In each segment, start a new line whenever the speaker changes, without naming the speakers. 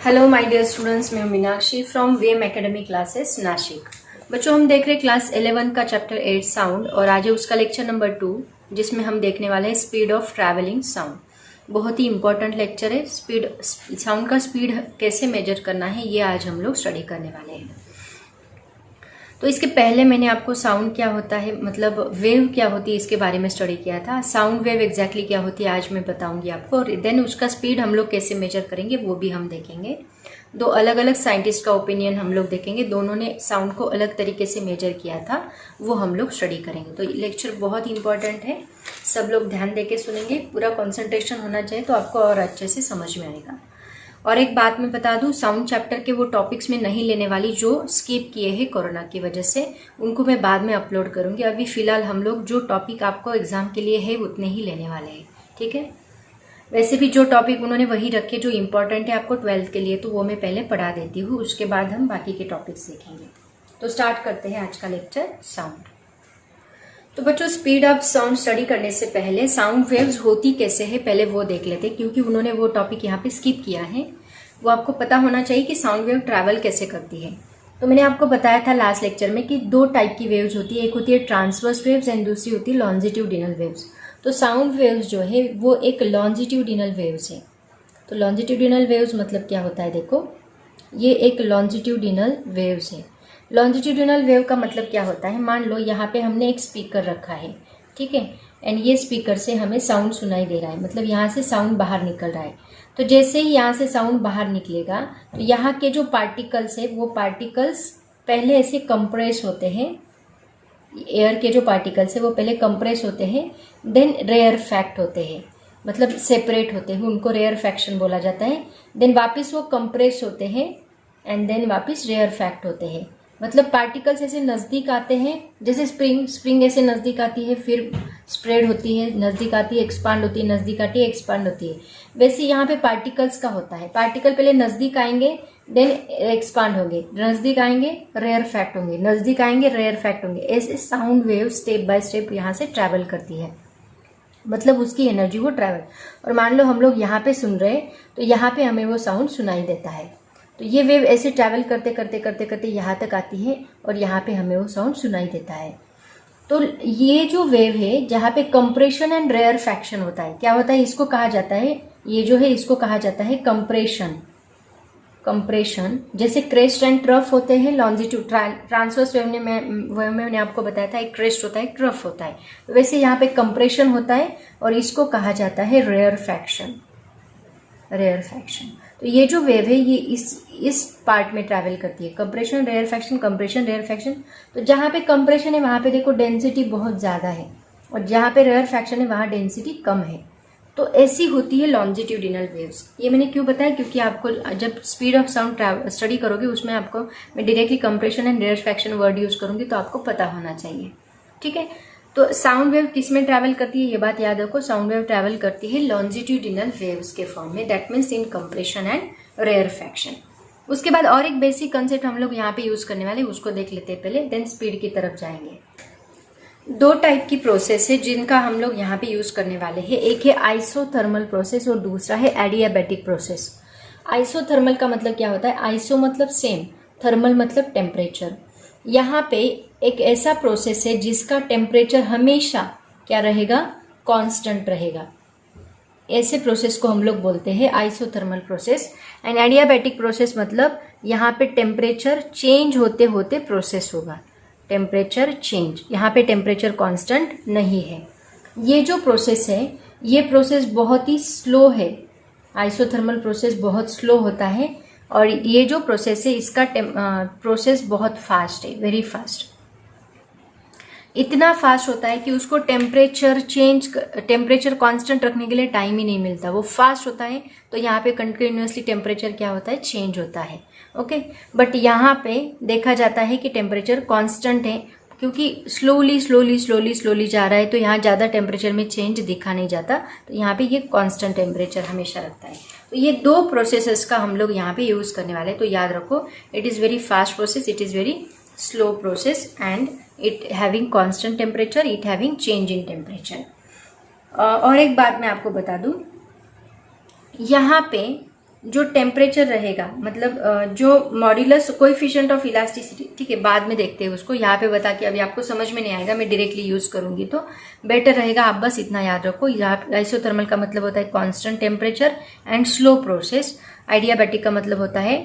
Hello my dear students, मैं हूं Meenakshi from वेम एकेडमी क्लासेस नासिक। बच्चों, हम देख रहे हैं क्लास 11 का चैप्टर 8 साउंड और आज है उसका लेक्चर नंबर 2 जिसमें हम देखने वाले हैं स्पीड ऑफ ट्रैवलिंग साउंड। बहुत ही इंपॉर्टेंट लेक्चर है। स्पीड साउंड का स्पीड कैसे मेजर करना है ये आज हम लोग स्टडी करने वाले हैं। तो इसके पहले मैंने आपको साउंड क्या होता है, मतलब वेव क्या होती है, इसके बारे में स्टडी किया था। साउंड वेव एग्जैक्टली क्या होती है आज मैं बताऊंगी आपको, और देन उसका स्पीड हम लोग कैसे मेजर करेंगे वो भी हम देखेंगे। दो अलग अलग साइंटिस्ट का ओपिनियन हम लोग देखेंगे, दोनों ने साउंड को अलग तरीके से मेजर किया था, वो हम लोग स्टडी करेंगे। तो लेक्चर बहुत इंपॉर्टेंट है, सब लोग ध्यान देके सुनेंगे, पूरा कॉन्सेंट्रेशन होना चाहिए तो आपको और अच्छे से समझ में आएगा। और एक बात मैं बता दूं, साउंड चैप्टर के वो टॉपिक्स में नहीं लेने वाली जो स्किप किए हैं कोरोना की वजह से, उनको मैं बाद में अपलोड करूंगी। अभी फिलहाल हम लोग जो टॉपिक आपको एग्जाम के लिए है उतने ही लेने वाले हैं, ठीक है। वैसे भी जो टॉपिक उन्होंने वही रखे जो इम्पोर्टेंट है आपको 12th के लिए, तो वो मैं पहले पढ़ा देती हूँ, उसके बाद हम बाकी के टॉपिक्स देखेंगे। तो स्टार्ट करते हैं आज का लेक्चर साउंड। तो बच्चों, स्पीड ऑफ साउंड स्टडी करने से पहले साउंड वेव्स होती कैसे है पहले वो देख लेते हैं, क्योंकि उन्होंने वो टॉपिक यहाँ पे स्किप किया है। वो आपको पता होना चाहिए कि साउंड वेव ट्रैवल कैसे करती है। तो मैंने आपको बताया था लास्ट लेक्चर में कि दो टाइप की वेव्स होती है, एक होती है ट्रांसवर्स वेव्स एंड दूसरी होती है लॉन्जिट्यूडिनल वेव्स। तो साउंड वेव्स जो है वो एक लॉन्जिट्यूडिनल वेव्स है। तो लॉन्जिट्यूडिनल वेव्स मतलब क्या होता है, देखो ये एक लॉन्जिट्यूडिनल वेव्स है। लॉन्जिट्यूडिनल वेव का मतलब क्या होता है, मान लो यहाँ पे हमने एक स्पीकर रखा है, ठीक है, एंड ये स्पीकर से हमें साउंड सुनाई दे रहा है, मतलब यहाँ से साउंड बाहर निकल रहा है। तो जैसे ही यहाँ से साउंड बाहर निकलेगा तो यहाँ के जो पार्टिकल्स है वो पार्टिकल्स पहले ऐसे कंप्रेस होते हैं, एयर के जो पार्टिकल्स है वो पहले कंप्रेस होते हैं, देन रेयरफैक्ट होते हैं, मतलब सेपरेट होते हैं, उनको रेयरफैक्शन बोला जाता है। देन वापस वो कंप्रेस होते हैं एंड देन वापस रेयरफैक्ट होते हैं। मतलब पार्टिकल्स ऐसे नज़दीक आते हैं, जैसे स्प्रिंग ऐसे नज़दीक आती है, फिर स्प्रेड होती है, नज़दीक आती है, एक्सपांड होती है, नज़दीक आती है, एक्सपांड होती है। वैसे यहाँ पे पार्टिकल्स का होता है, पार्टिकल पहले नज़दीक आएंगे देन एक्सपांड होंगे, नज़दीक आएंगे रेयरफैक्ट होंगे, नज़दीक आएंगे रेयरफैक्ट होंगे। ऐसे sound wave step by step यहाँ से ट्रैवल करती है, मतलब उसकी एनर्जी वो ट्रैवल। और मान लो हम लोग यहाँ पे सुन रहे हैं तो यहाँ पे हमें वो साउंड सुनाई देता है। तो ये वेव ऐसे ट्रैवल करते करते करते करते यहाँ तक आती है और यहाँ पे हमें वो साउंड सुनाई देता है। तो ये जो वेव है जहाँ पे कंप्रेशन एंड रेयरफैक्शन होता है, क्या होता है, इसको कहा जाता है, ये जो है इसको कहा जाता है कंप्रेशन। कंप्रेशन जैसे क्रेस्ट एंड ट्रफ होते हैं लॉन्जिट्यूड, ट्रांसवर्स वेव में मैंने आपको बताया था एक क्रेस्ट होता है, एक ट्रफ होता है, वैसे यहाँ पे कंप्रेशन होता है और इसको कहा जाता है रेयरफैक्शन। रेयरफैक्शन, तो ये जो वेव है ये इस पार्ट में ट्रैवल करती है, कंप्रेशन रेयरफैक्शन, कंप्रेशन रेयरफैक्शन। तो जहाँ पे कंप्रेशन है वहाँ पे देखो डेंसिटी बहुत ज़्यादा है और जहाँ पे रेयरफैक्शन है वहाँ डेंसिटी कम है। तो ऐसी होती है लॉन्जिट्यूडिनल वेव्स। ये मैंने क्यों बताया, क्योंकि आपको जब स्पीड ऑफ साउंड स्टडी करोगे उसमें आपको मैं directly compression and rarefaction word use करूंगी, तो आपको पता होना चाहिए, ठीक है। तो साउंड वेव किस में ट्रैवल करती है ये बात याद रखो, साउंड वेव ट्रैवल करती है लॉन्जिट्यूडिनल वेव्स के फॉर्म में, that means in compression and rarefaction. उसके बाद और एक बेसिक कंसेप्ट हम लोग यहाँ पे यूज करने वाले, उसको देख लेते हैं पहले, देन स्पीड की तरफ जाएंगे। दो टाइप की प्रोसेस है जिनका हम लोग यहाँ पे यूज करने वाले हैं, एक है आइसोथर्मल प्रोसेस और दूसरा है एडियाबैटिक प्रोसेस। आइसोथर्मल का मतलब क्या होता है, आइसो मतलब सेम, थर्मल मतलब टेम्परेचर। यहाँ पे एक ऐसा प्रोसेस है जिसका टेम्परेचर हमेशा क्या रहेगा, कांस्टेंट रहेगा। ऐसे प्रोसेस को हम लोग बोलते हैं isothermal process. And adiabatic process मतलब यहाँ पे टेम्परेचर चेंज होते होते प्रोसेस होगा, टेम्परेचर चेंज, यहाँ पे टेम्परेचर कांस्टेंट नहीं है। ये जो प्रोसेस है ये प्रोसेस बहुत ही स्लो है, आइसोथर्मल प्रोसेस बहुत स्लो होता है, और ये जो प्रोसेस है इसका प्रोसेस बहुत फास्ट है, वेरी फास्ट। इतना फास्ट होता है कि उसको टेम्परेचर कांस्टेंट रखने के लिए टाइम ही नहीं मिलता, वो फास्ट होता है। तो यहाँ पे कंटिन्यूसली टेम्परेचर क्या होता है, चेंज होता है, ओके। बट यहाँ पे देखा जाता है कि टेम्परेचर कांस्टेंट है, क्योंकि स्लोली स्लोली स्लोली स्लोली जा रहा है, तो यहाँ ज़्यादा टेम्परेचर में चेंज दिखा नहीं जाता, तो यहाँ पे ये कांस्टेंट टेम्परेचर हमेशा रखता है। तो ये दो प्रोसेसेस का हम लोग यहाँ पे यूज़ करने वाले हैं। तो याद रखो, it is very fast process, it is very slow process and it having constant temperature, it having change in temperature. और एक बात मैं आपको बता दूं, यहाँ पे जो टेम्परेचर रहेगा, मतलब जो मॉड्यूलस कोएफिशिएंट ऑफ इलास्टिसिटी, ठीक है बाद में देखते हैं उसको, यहाँ पे बता के अभी आपको समझ में नहीं आएगा, मैं डायरेक्टली यूज करूंगी तो बेटर रहेगा। आप बस इतना याद रखो, आइसोथर्मल का मतलब होता है constant temperature and slow process, adiabatic का मतलब होता है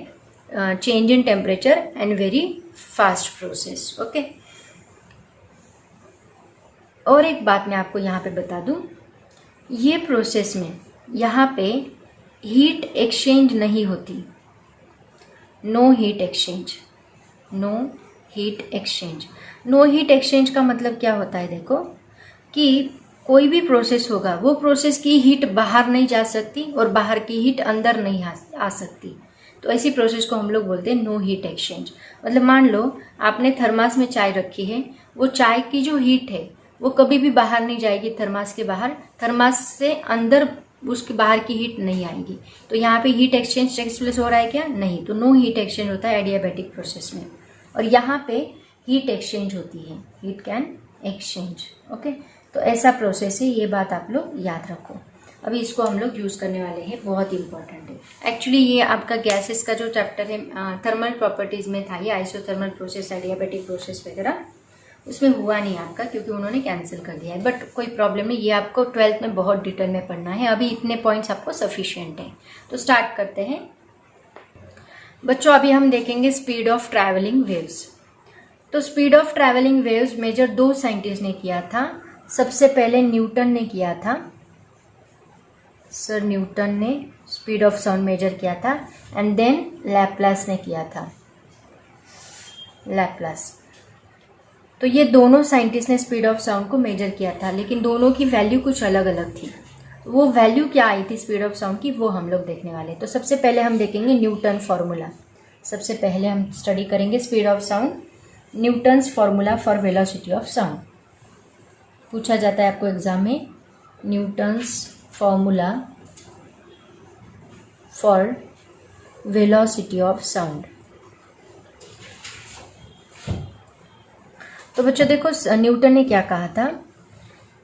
change in temperature and very fast process. Okay, और एक बात मैं आपको यहाँ पे बता दूं, ये प्रोसेस में यहाँ पे हीट एक्सचेंज नहीं होती, no heat exchange, no heat exchange. No heat exchange का मतलब क्या होता है, देखो कि कोई भी प्रोसेस होगा वो प्रोसेस की हीट बाहर नहीं जा सकती और बाहर की हीट अंदर नहीं आ सकती, तो ऐसी प्रोसेस को हम लोग बोलते हैं नो हीट एक्सचेंज। मतलब मान लो आपने थर्मास में चाय रखी है, वो चाय की जो हीट है वो कभी भी बाहर नहीं जाएगी थर्मास के बाहर, थर्मास से अंदर उसके बाहर की हीट नहीं आएगी, तो यहाँ पे हीट एक्सचेंज टेक्स प्लेस हो रहा है क्या? नहीं, तो नो हीट एक्सचेंज होता है एडियाबैटिक प्रोसेस में। और यहाँ पे हीट एक्सचेंज होती है, हीट कैन एक्सचेंज। ओके, तो ऐसा प्रोसेस है, ये बात आप लोग याद रखो। अभी इसको हम लोग यूज करने वाले हैं, बहुत इंपॉर्टेंट है। एक्चुअली ये आपका गैसेस का जो चैप्टर है थर्मल प्रॉपर्टीज में था, ये आइसोथर्मल प्रोसेस, एडियाबैटिक प्रोसेस वगैरह, उसमें हुआ नहीं आपका क्योंकि उन्होंने कैंसिल कर दिया है, बट कोई प्रॉब्लम नहीं, ये आपको 12th में बहुत डिटेल में पढ़ना है। अभी इतने पॉइंट्स आपको सफिशिएंट है, तो स्टार्ट करते हैं बच्चों। अभी हम देखेंगे स्पीड ऑफ ट्रैवलिंग वेव्स। तो speed of travelling waves measure दो साइंटिस्ट ने किया था। सबसे पहले न्यूटन ने किया था, सर न्यूटन ने स्पीड ऑफ साउंड मेजर किया था, एंड देन लैप्लास ने किया था, लैप्लास। तो ये दोनों साइंटिस्ट ने स्पीड ऑफ साउंड को मेजर किया था, लेकिन दोनों की वैल्यू कुछ अलग अलग थी। वो वैल्यू क्या आई थी स्पीड ऑफ साउंड की, वो हम लोग देखने वाले। तो सबसे पहले हम देखेंगे न्यूटन फॉर्मूला। सबसे पहले हम स्टडी करेंगे speed of sound, Newton's formula for velocity of sound. पूछा जाता है आपको एग्जाम में, Newton's formula for velocity of sound. तो बच्चों देखो, न्यूटन ने क्या कहा था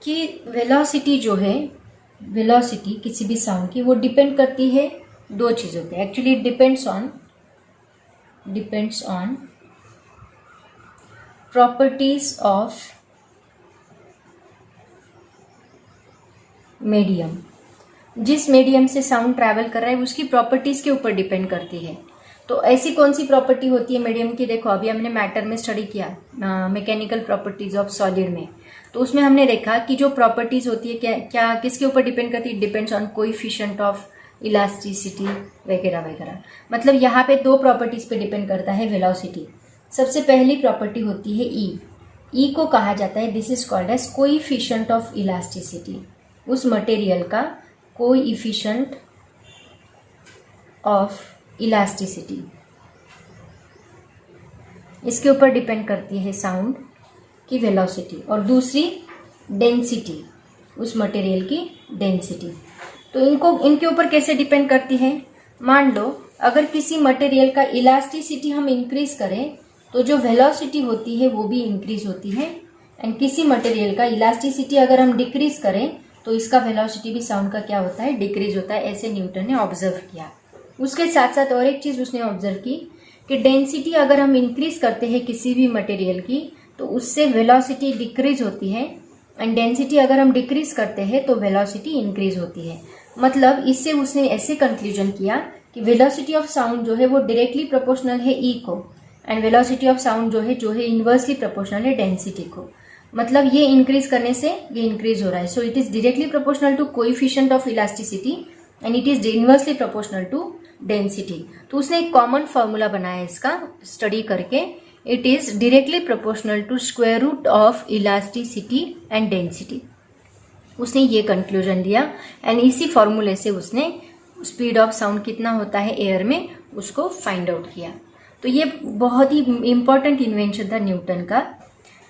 कि वेलोसिटी जो है, वेलोसिटी किसी भी साउंड की, वो डिपेंड करती है दो चीज़ों पे। Actually depends on properties of medium. जिस मीडियम से साउंड ट्रैवल कर रहा है उसकी प्रॉपर्टीज के ऊपर डिपेंड करती है। तो ऐसी कौन सी प्रॉपर्टी होती है मीडियम की? देखो अभी हमने मैटर में स्टडी किया, मैकेनिकल प्रॉपर्टीज ऑफ सॉलिड में, तो उसमें हमने देखा कि जो प्रॉपर्टीज होती है क्या किसके ऊपर डिपेंड करती है? Depends on coefficient of elasticity वगैरह वगैरह। मतलब यहाँ पे दो प्रॉपर्टीज पे डिपेंड करता है वेलोसिटी। सबसे पहली प्रॉपर्टी होती है ई को कहा जाता है, this is called as coefficient of elasticity. उस मटेरियल का कोएफिशिएंट ऑफ इलास्टिसिटी, इसके ऊपर डिपेंड करती है साउंड की वेलोसिटी। और दूसरी डेंसिटी, उस मटेरियल की डेंसिटी। तो इनके ऊपर कैसे डिपेंड करती है? मान लो अगर किसी मटेरियल का इलास्टिसिटी हम इंक्रीज करें तो जो वेलोसिटी होती है वो भी इंक्रीज होती है, एंड किसी मटेरियल का इलास्टिसिटी अगर हम डिक्रीज करें तो इसका वेलोसिटी भी साउंड का क्या होता है? डिक्रीज होता है। ऐसे न्यूटन ने ऑब्जर्व किया। उसके साथ साथ और एक चीज उसने ऑब्जर्व की कि डेंसिटी अगर हम इंक्रीज करते हैं किसी भी मटेरियल की तो उससे वेलोसिटी डिक्रीज होती है, एंड डेंसिटी अगर हम डिक्रीज करते हैं तो वेलोसिटी इंक्रीज होती है। मतलब इससे उसने ऐसे कंक्लूजन किया कि वेलोसिटी ऑफ साउंड जो है वो डायरेक्टली प्रोपोर्शनल है ई को, एंड वेलोसिटी ऑफ साउंड जो है इनवर्सली प्रोपोर्शनल है डेंसिटी को। मतलब ये इंक्रीज करने से ये इंक्रीज हो रहा है। So it is directly proportional to coefficient of elasticity and it is inversely proportional to density. तो उसने एक कॉमन फॉर्मूला बनाया इसका स्टडी करके, it is directly proportional to square root of elasticity and density. उसने ये कंक्लूजन दिया, and इसी फॉर्मूले से उसने स्पीड ऑफ साउंड कितना होता है एयर में उसको फाइंड आउट किया। तो ये बहुत ही इंपॉर्टेंट इन्वेंशन था न्यूटन का।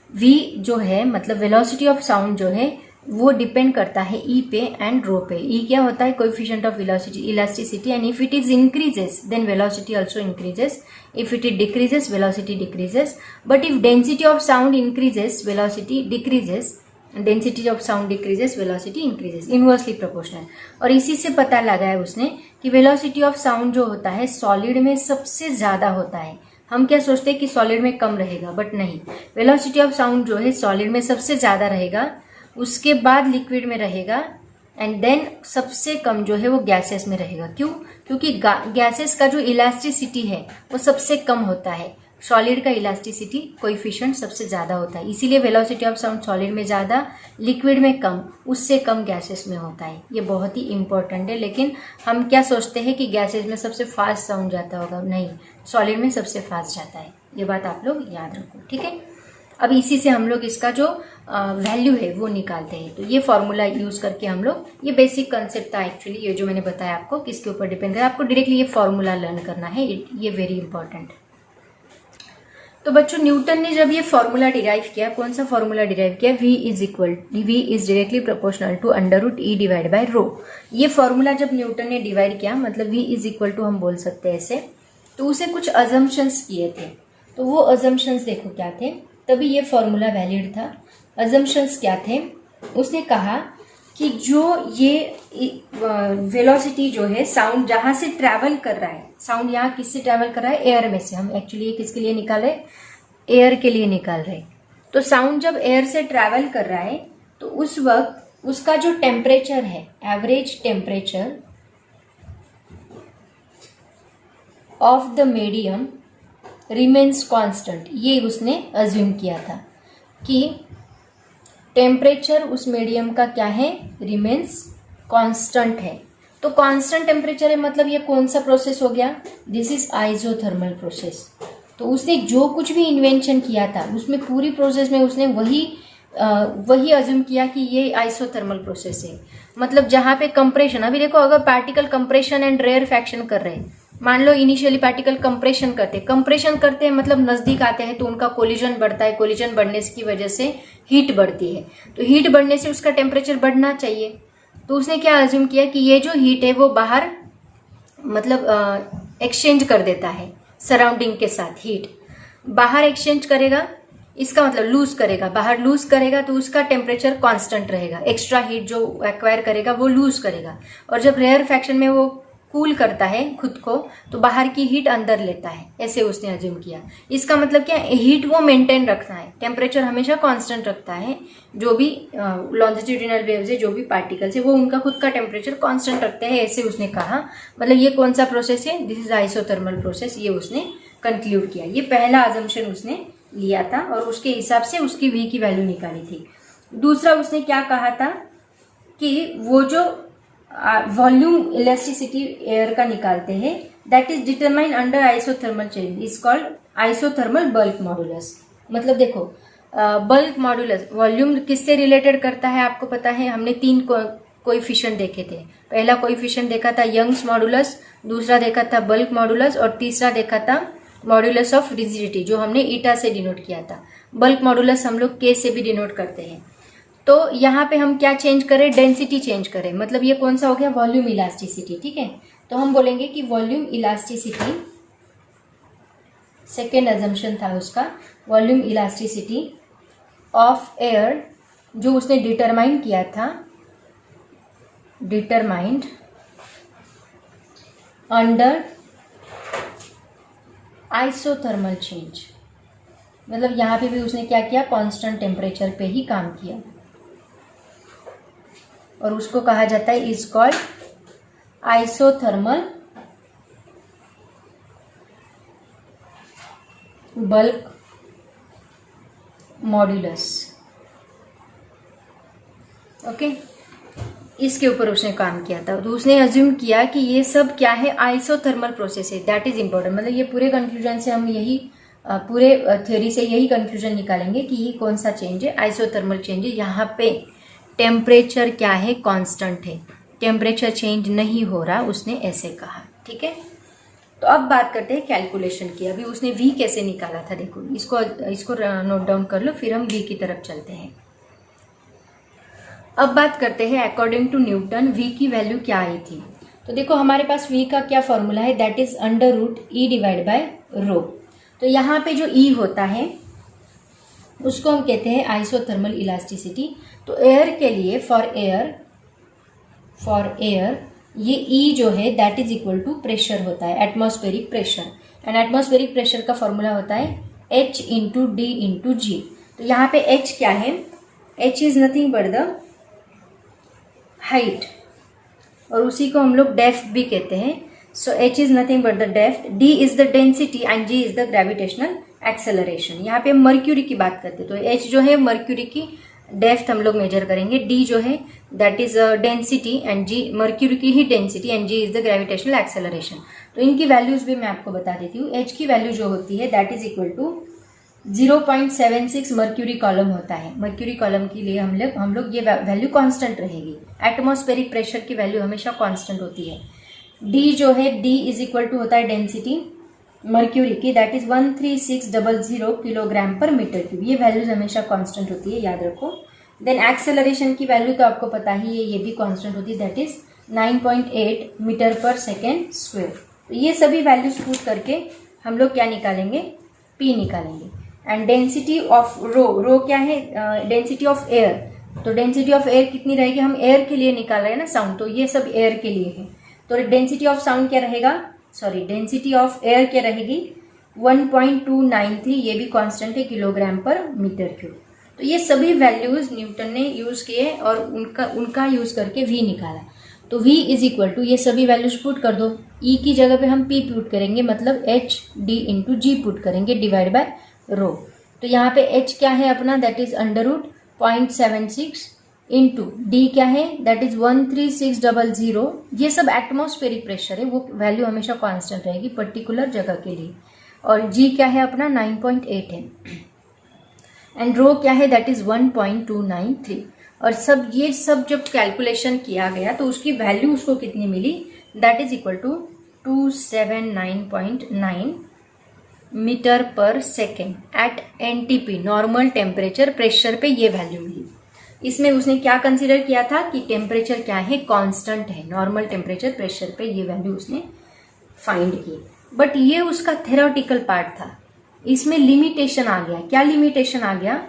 वी जो है मतलब वेलोसिटी ऑफ साउंड जो है वो डिपेंड करता है ई पे एंड रो पे। ई क्या होता है? Coefficient of elasticity, and if it is increases then velocity also increases, if it decreases velocity decreases, but if density of sound increases velocity decreases, density of sound decreases, velocity increases, inversely proportional. और इसी से पता लगाया उसने कि velocity of sound जो होता है सॉलिड में सबसे ज़्यादा होता है। हम क्या सोचते हैं कि सॉलिड में कम रहेगा, बट नहीं, वेलोसिटी ऑफ साउंड जो है सॉलिड में सबसे ज़्यादा रहेगा, उसके बाद लिक्विड में रहेगा, एंड देन सबसे कम जो है वो गैसेस में रहेगा। क्यों? क्योंकि गैसेस का जो इलास्टिसिटी है वो सबसे कम होता है, सॉलिड का इलास्टिसिटी कोएफिशिएंट सबसे ज़्यादा होता है। इसीलिए वेलोसिटी ऑफ साउंड सॉलिड में ज़्यादा, लिक्विड में कम, उससे कम गैसेस में होता है। ये बहुत ही इंपॉर्टेंट है। लेकिन हम क्या सोचते हैं कि गैसेस में सबसे फास्ट साउंड जाता होगा, नहीं, सॉलिड में सबसे फास्ट जाता है। ये बात आप लोग याद रखो, ठीक है। अब इसी से हम लोग इसका जो वैल्यू है वो निकालते हैं। तो ये फॉर्मूला यूज़ करके हम लोग, ये बेसिक कंसेप्ट था एक्चुअली, ये जो मैंने बताया आपको किसके ऊपर डिपेंड करे, आपको डायरेक्टली ये फॉर्मूला लर्न करना है, ये वेरी इंपॉर्टेंट। तो बच्चों न्यूटन ने जब ये फॉर्मूला डिराइव किया, कौन सा फॉर्मूला डिराइव किया, V is directly proportional to √E divide by rho. ये फॉर्मूला जब न्यूटन ने डिवाइड किया, मतलब V इज इक्वल टू हम बोल सकते हैं ऐसे, तो उसे कुछ अजम्पशंस किए थे। तो वो अजम्पशंस देखो क्या थे, तभी ये फॉर्मूला वैलिड था। अजम्पशंस क्या थे, उसने कहा कि जो ये वेलोसिटी जो है साउंड जहां से ट्रैवल कर रहा है, साउंड यहाँ किससे ट्रैवल कर रहा है, एयर में से। हम एक्चुअली ये किसके लिए निकाल रहे, एयर के लिए निकाल रहे। तो साउंड जब एयर से ट्रैवल कर रहा है तो उस वक्त उसका जो टेम्परेचर है, average temperature of the medium remains constant. ये उसने अज्यूम किया था कि टेम्परेचर उस मीडियम का क्या है, रिमेन्स कांस्टेंट है। तो कांस्टेंट टेम्परेचर है, मतलब ये कौन सा प्रोसेस हो गया, दिस इज आइसोथर्मल प्रोसेस। तो उसने जो कुछ भी इन्वेंशन किया था उसमें पूरी प्रोसेस में उसने वही अज्यूम किया कि ये आइसोथर्मल प्रोसेस है। मतलब जहाँ पे कंप्रेशन, अभी देखो अगर पार्टिकल कंप्रेशन एंड रेयरफैक्शन कर रहे हैं, मान लो इनिशियली पार्टिकल कंप्रेशन करते हैं मतलब नजदीक आते हैं तो उनका कोलिजन बढ़ता है, कोलिजन बढ़ने की वजह से हीट बढ़ती है, तो हीट बढ़ने से उसका टेम्परेचर बढ़ना चाहिए। तो उसने क्या अज्यूम किया कि ये जो हीट है वो बाहर मतलब एक्सचेंज कर देता है सराउंडिंग के साथ, हीट बाहर एक्सचेंज करेगा, इसका मतलब लूज करेगा, बाहर लूज करेगा तो उसका टेम्परेचर कांस्टेंट रहेगा, एक्स्ट्रा हीट जो एक्वायर करेगा वो लूज करेगा। और जब रेयरफैक्शन में वो कूल करता है खुद को तो बाहर की हीट अंदर लेता है, ऐसे उसने अज्यूम किया। इसका मतलब क्या, हीट वो मेंटेन रखता है, टेम्परेचर हमेशा कांस्टेंट रखता है। जो भी लॉन्जिट्यूडिनल वेव्स है, जो भी पार्टिकल्स है, वो उनका खुद का टेम्परेचर कांस्टेंट रखते हैं, ऐसे उसने कहा। मतलब ये कौन सा प्रोसेस है, दिस इज आइसोथर्मल प्रोसेस, ये उसने कंक्लूड किया। ये पहला अजम्पशन उसने लिया था और उसके हिसाब से उसकी V की वैल्यू निकाली थी। दूसरा उसने क्या कहा था कि वो जो वॉल्यूम इलास्टिसिटी एयर का निकालते हैं, that is determine under isothermal change, is called isothermal bulk modulus. मतलब देखो बल्क मॉडुलस वॉल्यूम किससे रिलेटेड करता है आपको पता है, हमने 3 कोएफिशिएंट देखे थे। पहला कोएफिशिएंट देखा था यंग्स मॉडुलस, दूसरा देखा था बल्क मॉडुलस और तीसरा देखा था मॉडुलस ऑफ रिजिडिटी, जो हमने ईटा से डिनोट किया था। बल्क मॉडुलस हम लोग के से भी डिनोट करते हैं। तो यहाँ पे हम क्या चेंज करें, डेंसिटी चेंज करें, मतलब ये कौन सा हो गया, वॉल्यूम इलास्टिसिटी, ठीक है। तो हम बोलेंगे कि वॉल्यूम इलास्टिसिटी, सेकेंड अजम्पशन था उसका, वॉल्यूम इलास्टिसिटी ऑफ एयर जो उसने डिटरमाइन किया था, डिटरमाइंड अंडर आइसोथर्मल चेंज। मतलब यहाँ पे भी उसने क्या किया, कांस्टेंट टेम्परेचर पे ही काम किया और उसको कहा जाता है, is called isothermal bulk modulus. Okay, इसके ऊपर उसने काम किया था। तो उसने अज्यूम किया कि ये सब क्या है, आइसोथर्मल प्रोसेस है, दैट इज इंपॉर्टेंट। मतलब ये पूरे कंक्लूजन से हम यही पूरे थ्योरी से यही कंक्लूजन निकालेंगे कि ये कौन सा चेंज है, आइसोथर्मल चेंज है। यहाँ पे टेम्परेचर क्या है, कांस्टेंट है, टेम्परेचर चेंज नहीं हो रहा, उसने ऐसे कहा, ठीक है। तो अब बात करते हैं कैलकुलेशन की। अभी उसने V कैसे निकाला था, देखो इसको नोट डाउन कर लो, फिर हम V की तरफ चलते हैं। अब बात करते हैं अकॉर्डिंग टू न्यूटन V की वैल्यू क्या आई थी। तो देखो हमारे पास V का क्या फॉर्मूला है, that is √E divide by rho. तो यहाँ पे जो E होता है उसको हम कहते हैं आइसोथर्मल इलास्टिसिटी। तो एयर के लिए फॉर एयर ये ई जो है that is equal to pressure होता है, atmospheric pressure. And atmospheric pressure का फॉर्मूला होता है H into D into G. तो यहाँ पे H क्या है, H is nothing but the height, और उसी को हम लोग डेप्थ भी कहते हैं। So H is nothing but the depth, D is the density and G is the gravitational acceleration. यहाँ पे मर्क्यूरी की बात करते हैं, तो H जो है मर्क्यूरी की डेप्थ हम लोग मेजर करेंगे, D जो है that is density and G mercury की ही density and G is the gravitational acceleration. तो इनकी वैल्यूज भी मैं आपको बता देती हूँ। H की वैल्यू जो होती है that is equal to 0.76 mercury column होता है। मर्क्यूरी कॉलम के लिए हम लोग ये वैल्यू कांस्टेंट रहेगी। एटमॉस्फेरिक प्रेशर की वैल्यू हमेशा कांस्टेंट होती है। D जो है D इज इक्वल टू होता है डेंसिटी मर्क्यूरी की that is 13600 kilogram per metre cube. ये वैल्यूज हमेशा कांस्टेंट होती है, याद रखो। देन एक्सेलरेशन की वैल्यू तो आपको पता ही है, ये भी कांस्टेंट होती है, दैट इज 9.8 मीटर पर सेकेंड स्क्वायर। तो ये सभी वैल्यूज पुट करके हम लोग क्या निकालेंगे, P निकालेंगे। एंड डेंसिटी ऑफ रो क्या है, डेंसिटी ऑफ एयर। तो डेंसिटी ऑफ एयर कितनी रहेगी, हम एयर के लिए निकाल रहे हैं ना साउंड, तो ये सब एयर के लिए है। तो डेंसिटी ऑफ साउंड क्या रहेगा, डेंसिटी ऑफ एयर क्या रहेगी 1.293, ये भी कांस्टेंट है, किलोग्राम पर मीटर क्यूब। तो ये सभी वैल्यूज न्यूटन ने यूज किए और उनका यूज करके V निकाला। तो V इज इक्वल टू ये सभी वैल्यूज पुट कर दो, E की जगह पे हम P पुट करेंगे, मतलब H D into G put करेंगे डिवाइड बाय रो। तो यहाँ पे H क्या है अपना, that is under root 0.76 into D क्या है दैट इज 13600। ये सब एटमॉस्फेरिक प्रेशर है, वो वैल्यू हमेशा कांस्टेंट रहेगी पर्टिकुलर जगह के लिए। और G क्या है अपना 9.8 है एंड रो क्या है दैट इज 1.293। और ये सब जब कैलकुलेशन किया गया तो उसकी वैल्यू उसको कितनी मिली, that is equal to 279.9 metre पर second at NTP normal temperature pressure पे ये वैल्यू मिली। इसमें उसने क्या कंसीडर किया था कि टेम्परेचर क्या है, कांस्टेंट है, नॉर्मल टेम्परेचर प्रेशर पे ये वैल्यू उसने फाइंड की। बट ये उसका थेरोटिकल पार्ट था, इसमें लिमिटेशन आ गया। क्या लिमिटेशन आ गया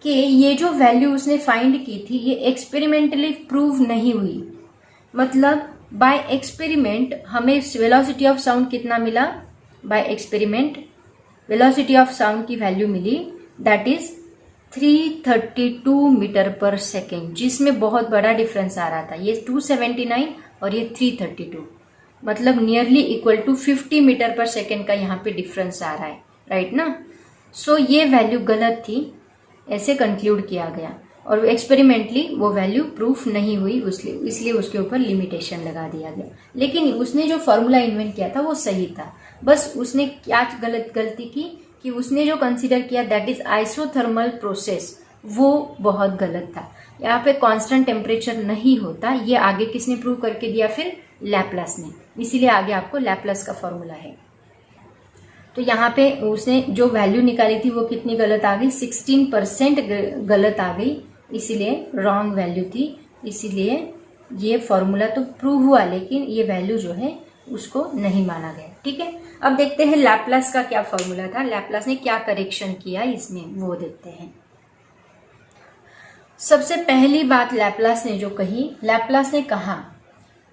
कि ये जो वैल्यू उसने फाइंड की थी ये एक्सपेरिमेंटली प्रूव नहीं हुई। मतलब बाय एक्सपेरिमेंट हमें वेलोसिटी ऑफ साउंड कितना मिला, by experiment velocity of sound की वैल्यू मिली दैट इज 332 मीटर पर सेकेंड, जिसमें बहुत बड़ा डिफरेंस आ रहा था। ये 279 और ये 332, मतलब नियरली इक्वल टू 50 मीटर पर सेकेंड का यहाँ पे डिफरेंस आ रहा है, राइट ना। सो ये वैल्यू गलत थी, ऐसे कंक्लूड किया गया और एक्सपेरिमेंटली वो वैल्यू प्रूफ नहीं हुई, इसलिए उसके ऊपर लिमिटेशन लगा दिया गया। लेकिन उसने जो फॉर्मूला इन्वेंट किया था वो सही था, बस उसने क्या गलती की कि उसने जो कंसीडर किया दैट इज आइसोथर्मल प्रोसेस, वो बहुत गलत था। यहाँ पे कांस्टेंट टेम्परेचर नहीं होता, ये आगे किसने प्रूव करके दिया, फिर लैप्लास ने। इसीलिए आगे आपको लैप्लास का फॉर्मूला है। तो यहाँ पे उसने जो वैल्यू निकाली थी वो कितनी गलत आ गई, 16% गलत आ गई, इसीलिए रॉन्ग वैल्यू थी। इसीलिए ये फॉर्मूला तो प्रूव हुआ लेकिन ये वैल्यू जो है उसको नहीं माना गया। ठीक है, अब देखते हैं लैप्लास का क्या फॉर्मूला था, लैप्लास ने क्या करेक्शन किया इसमें, वो देखते हैं। सबसे पहली बात लैप्लास ने जो कही, लैप्लास ने कहा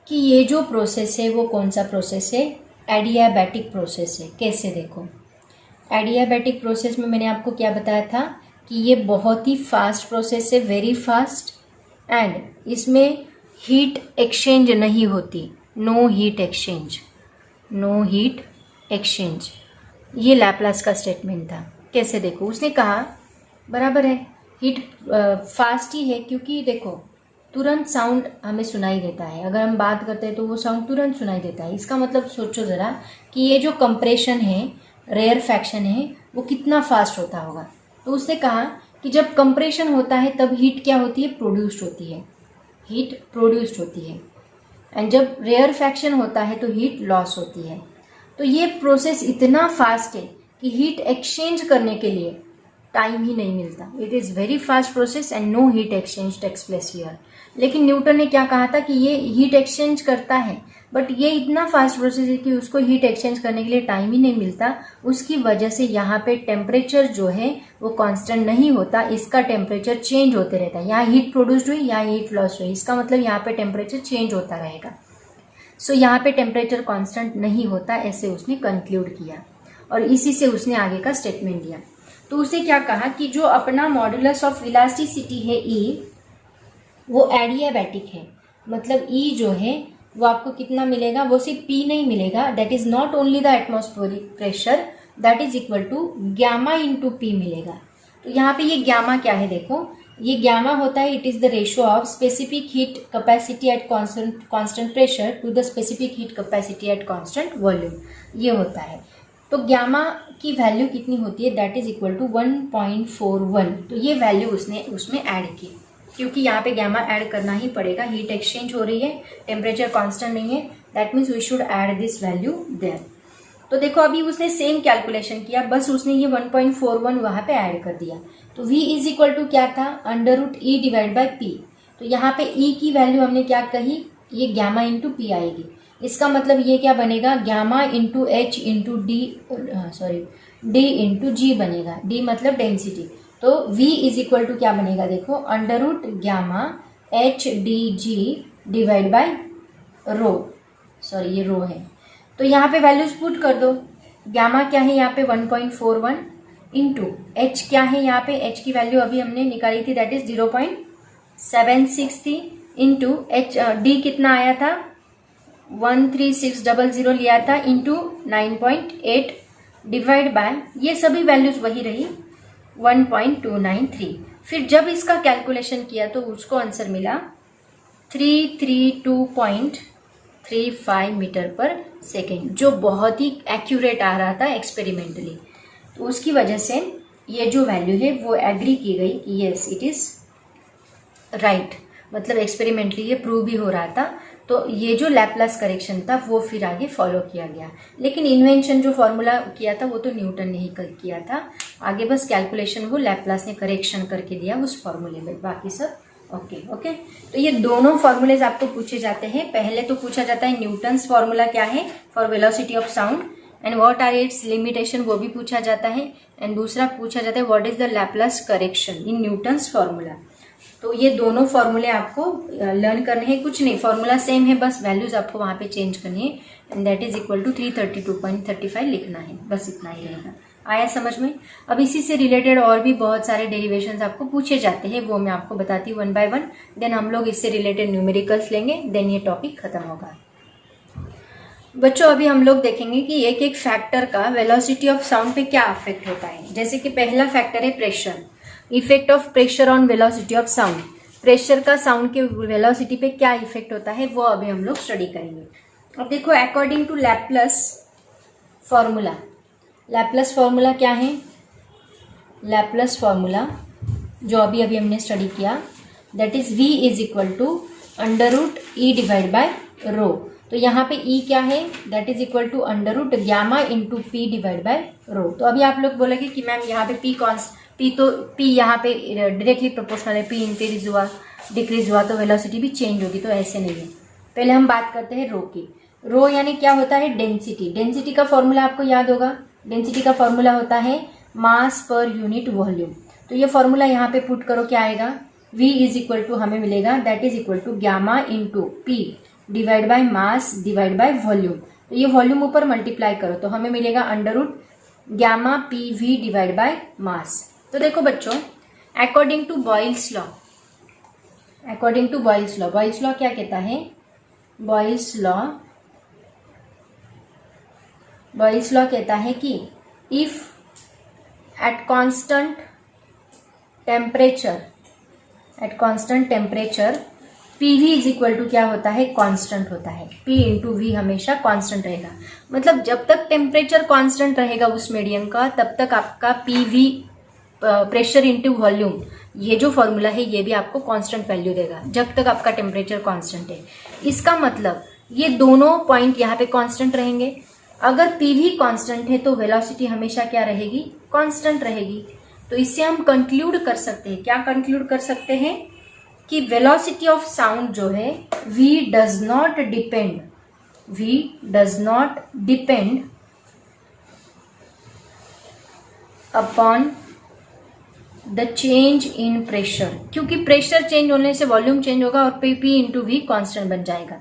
कि ये जो प्रोसेस है वो कौन सा प्रोसेस है, एडियाबैटिक प्रोसेस है। कैसे देखो, एडियाबैटिक प्रोसेस में मैंने आपको क्या बताया था कि ये बहुत ही फास्ट प्रोसेस है, वेरी फास्ट, एंड इसमें हीट एक्सचेंज नहीं होती, no heat exchange, no heat exchange. ये लैप्लास का स्टेटमेंट था। कैसे देखो, उसने कहा बराबर है, हीट फास्ट ही है क्योंकि देखो तुरंत साउंड हमें सुनाई देता है, अगर हम बात करते हैं तो वो साउंड तुरंत सुनाई देता है। इसका मतलब सोचो ज़रा कि ये जो कंप्रेशन है, रेयरफैक्शन है, वो कितना फास्ट होता होगा। तो उसने कहा कि जब कंप्रेशन होता है तब हीट क्या होती है, प्रोड्यूस्ड होती है, हीट प्रोड्यूस्ड होती है, एंड जब रेयरफैक्शन होता है तो हीट लॉस होती है। तो ये प्रोसेस इतना फास्ट है कि हीट एक्सचेंज करने के लिए टाइम ही नहीं मिलता। It is very fast process and no heat exchange takes place here. लेकिन न्यूटन ने क्या कहा था कि ये हीट एक्सचेंज करता है, बट ये इतना फास्ट प्रोसेस है कि उसको हीट एक्सचेंज करने के लिए टाइम ही नहीं मिलता। उसकी वजह से यहाँ पे टेम्परेचर जो है वो कांस्टेंट नहीं होता, इसका टेम्परेचर चेंज होते रहता है। यहाँ हीट प्रोड्यूस्ड हुई, यहाँ हीट लॉस हुई, इसका मतलब यहाँ पे टेम्परेचर चेंज होता रहेगा। सो यहाँ पे टेम्परेचर कांस्टेंट नहीं होता, ऐसे उसने कंक्लूड किया और इसी से उसने आगे का स्टेटमेंट दिया। तो उसने क्या कहा कि जो अपना मॉडुलस ऑफ इलास्टिसिटी है ई, वो एडियाबैटिक है। मतलब ई जो है वो आपको कितना मिलेगा, वो सिर्फ पी नहीं मिलेगा, that is not only the atmospheric pressure, that is equal to gamma into P मिलेगा। तो यहाँ पे ये गैमा क्या है, देखो ये गैमा होता है, it is the ratio of specific heat capacity at constant pressure to the specific heat capacity at constant volume, ये होता है। तो गैमा की वैल्यू कितनी होती है, दैट इज इक्वल टू 1.41। तो ये वैल्यू उसने उसमें ऐड की, क्योंकि यहाँ पे गैमा ऐड करना ही पड़ेगा, हीट एक्सचेंज हो रही है, टेम्परेचर कांस्टेंट नहीं है, that means we should add this value there. तो देखो अभी उसने सेम कैलकुलेशन किया, बस उसने ये 1.41 वहाँ पे ऐड कर दिया। तो v इज इक्वल टू क्या था, under root E divide by P. तो यहाँ पे e की वैल्यू हमने क्या कही, ये गैमा इंटू पी आएगी। इसका मतलब ये क्या बनेगा, gamma into H into D, sorry D into G बनेगा, डी मतलब डेंसिटी। तो v इज इक्वल टू क्या बनेगा, देखो under root gamma H D G divide by rho, sorry ये रो है। तो यहाँ पे वैल्यूज पुट कर दो, गैमा क्या है यहाँ पे 1.41 इंटू एच क्या है यहाँ पे, एच की वैल्यू अभी हमने निकाली थी, दैट इज 0.76 थी, इंटू एच डी कितना आया था 13600 लिया था, इंटू 9.8 डिवाइड बाय ये सभी वैल्यूज वही रही 1.293। फिर जब इसका कैलकुलेशन किया तो उसको आंसर मिला 332.35 मीटर पर सेकेंड, जो बहुत ही एक्यूरेट आ रहा था एक्सपेरिमेंटली। तो उसकी वजह से ये जो वैल्यू है वो एग्री की गई कि यस इट इज राइट, मतलब एक्सपेरिमेंटली ये प्रूव भी हो रहा था। तो ये जो लैप्लास करेक्शन था वो फिर आगे फॉलो किया गया, लेकिन इन्वेंशन जो फॉर्मूला किया था वो तो न्यूटन ने ही किया था, आगे बस कैलकुलेशन वो लैप्लास ने करेक्शन करके दिया उस फॉर्मूले में, बाकी सब ओके। तो ये दोनों फॉर्मूलेज आपको पूछे जाते हैं। पहले तो पूछा जाता है न्यूटन्स फॉर्मूला क्या है for velocity of sound and what are its limitation, वो भी पूछा जाता है। एंड दूसरा पूछा जाता है what is the Laplace correction in Newton's formula. तो ये दोनों फॉर्मूले आपको लर्न करने हैं, कुछ नहीं, फॉर्मूला सेम है, बस वैल्यूज आपको वहां पे चेंज करनी है and that is equal to 332.35 लिखना है, बस इतना ही रहेगा। आया समझ में। अब इसी से रिलेटेड और भी बहुत सारे डेरिवेशंस आपको पूछे जाते हैं, वो मैं आपको बताती हूँ 1 by 1, देन हम लोग इससे रिलेटेड न्यूमेरिकल्स लेंगे, देन ये टॉपिक खत्म होगा। बच्चों अभी हम लोग देखेंगे कि एक एक फैक्टर का वेलोसिटी ऑफ साउंड पे क्या अफेक्ट होता है। जैसे कि पहला फैक्टर है pressure, effect of pressure on velocity of sound. Pressure का साउंड के वेलोसिटी पे क्या इफेक्ट होता है वो अभी हम लोग स्टडी करेंगे। अब देखो according to Laplace formula, Laplace formula क्या है, लैप्लास फॉर्मूला जो अभी अभी हमने स्टडी किया, that is v is equal to under root E divide by rho. तो यहाँ पे e क्या है, that is equal to under root gamma into P divide by rho. तो अभी आप लोग बोलेंगे कि मैम यहाँ पे p यहाँ पे डायरेक्टली प्रोपोर्शनल है, p इंक्रीज हुआ डिक्रीज हुआ तो वेलोसिटी भी चेंज होगी, तो ऐसे नहीं है। पहले हम बात करते हैं रो की। रो यानी क्या होता है, डेंसिटी। डेंसिटी का फॉर्मूला आपको याद होगा, डेंसिटी का फॉर्मूला होता है मास पर यूनिट वॉल्यूम। तो ये फॉर्मूला यहाँ पे पुट करो, क्या आएगा, v इज इक्वल टू हमें मिलेगा that is equal to gamma into P divide by mass divide by volume. तो ये वॉल्यूम ऊपर मल्टीप्लाई करो तो हमें मिलेगा under root gamma P V divide by mass. तो देखो बच्चों according to Boyle's law, according to Boyle's law, Boyle's law क्या कहता है, बॉयल्स लॉ कहता है कि if at constant temperature PV is equal to क्या होता है, कांस्टेंट होता है, P इंटू वी हमेशा कांस्टेंट रहेगा। मतलब जब तक टेम्परेचर कांस्टेंट रहेगा उस मीडियम का तब तक आपका PV प्रेशर इंटू वॉल्यूम, ये जो फॉर्मूला है ये भी आपको कांस्टेंट वैल्यू देगा जब तक आपका टेम्परेचर कांस्टेंट है। इसका मतलब ये दोनों पॉइंट यहाँ पे कांस्टेंट रहेंगे। अगर PV कांस्टेंट है तो वेलोसिटी हमेशा क्या रहेगी, कांस्टेंट रहेगी। तो इससे हम कंक्लूड कर सकते हैं, क्या कंक्लूड कर सकते हैं कि वेलोसिटी ऑफ साउंड जो है v does not depend upon the change in pressure, क्योंकि प्रेशर चेंज होने से वॉल्यूम चेंज होगा और P इंटू वी कॉन्स्टेंट बन जाएगा।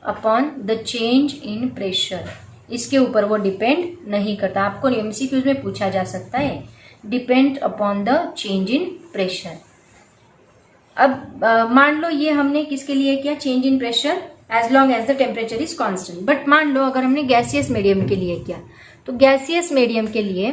Upon the change in pressure, इसके ऊपर वो डिपेंड नहीं करता। आपको एमसीक्यूज में पूछा जा सकता है, depend upon the change in pressure. अब मान लो ये हमने किसके लिए किया, change in pressure as long as the temperature is constant. But मान लो अगर हमने गैसियस मीडियम के लिए किया, तो गैसियस मीडियम के लिए